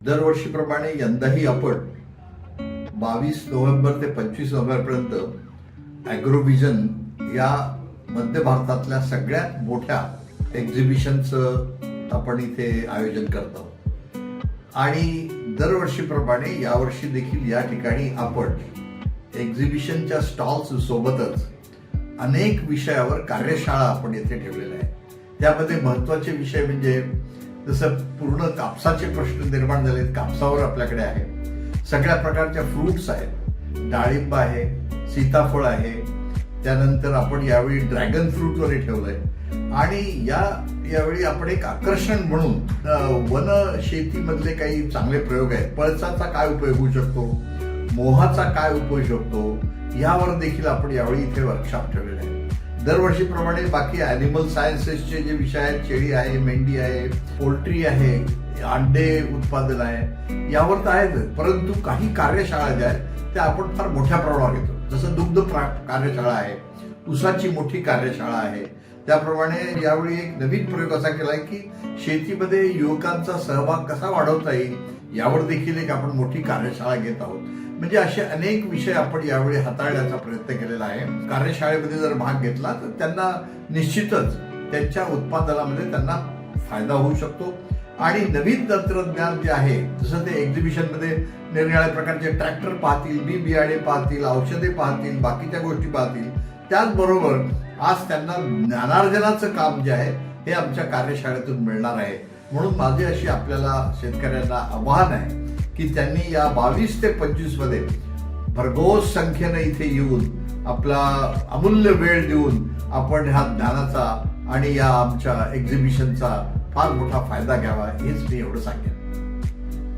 दरवर्षीप्रमाणे यंदाही आपण 22 नोव्हेंबर ते 25 नोव्हेंबरपर्यंत ॲग्रोव्हिजन या मध्य भारतातल्या सगळ्यात मोठ्या एक्झिबिशनचं आपण इथे आयोजन करतो आणि दरवर्षीप्रमाणे यावर्षी देखील या ठिकाणी आपण एक्झिबिशनच्या स्टॉल्स सोबतच अनेक विषयावर कार्यशाळा आपण येथे ठेवलेल्या आहे. त्यामध्ये महत्त्वाचे विषय म्हणजे जसं पूर्ण कापसाचे प्रश्न निर्माण झालेत, कापसावर आपल्याकडे आहे. सगळ्या प्रकारच्या फ्रूट्स आहेत, डाळिंब आहे, सीताफळ आहे, त्यानंतर आपण यावेळी ड्रॅगन फ्रूटवर ठेवलंय आणि यावेळी आपण एक आकर्षण म्हणून वन शेतीमधले काही चांगले प्रयोग आहेत. पळसाचा काय उपयोग होऊ शकतो, मोहाचा काय उपयोग शकतो, यावर देखील आपण यावेळी इथे वर्कशॉप ठेवलेले आहे. दरवर्षीप्रमाणे बाकी ॲनिमल सायन्सेसचे जे विषय आहेत, शेळी आहे, मेंढी आहे, पोल्ट्री आहे, अंडे उत्पादन आहे, यावर तर आहेत. परंतु काही कार्यशाळा ज्या आहेत त्या आपण फार मोठ्या प्रमाणावर घेतो. जसं दुग्ध कार्यशाळा आहे, ऊसाची मोठी कार्यशाळा आहे. त्याप्रमाणे यावेळी एक नवीन प्रयोग असा केलाय की शेतीमध्ये युवकांचा सहभाग कसा वाढवता येईल यावर देखील एक आपण मोठी कार्यशाळा घेत आहोत. म्हणजे असे अनेक विषय आपण यावेळी हाताळण्याचा प्रयत्न केलेला आहे. कार्यशाळेमध्ये जर भाग घेतला तर त्यांना निश्चितच त्यांच्या उत्पादनामध्ये त्यांना फायदा होऊ शकतो आणि नवीन तंत्रज्ञान जे आहे, जसं ते एक्झिबिशनमध्ये निरनिराळ्या प्रकारचे ट्रॅक्टर पाहतील, बी बियाणे पाहतील, औषधे पाहतील, बाकीच्या गोष्टी पाहतील. त्याचबरोबर आज त्यांना ज्ञानार्जनाचं काम जे आहे हे आमच्या कार्यशाळेतून मिळणार आहे. म्हणून माझे अशी आपल्याला शेतकऱ्यांना आव्हान आहे की त्यांनी या 22 ते 25 मध्ये भरघोस संख्येने इथे येऊन आपला अमूल्य वेळ देऊन आपण ह्या ज्ञानाचा आणि या आमच्या एक्झिबिशनचा फार मोठा फायदा घ्यावा, हेच मी एवढं सांगेन.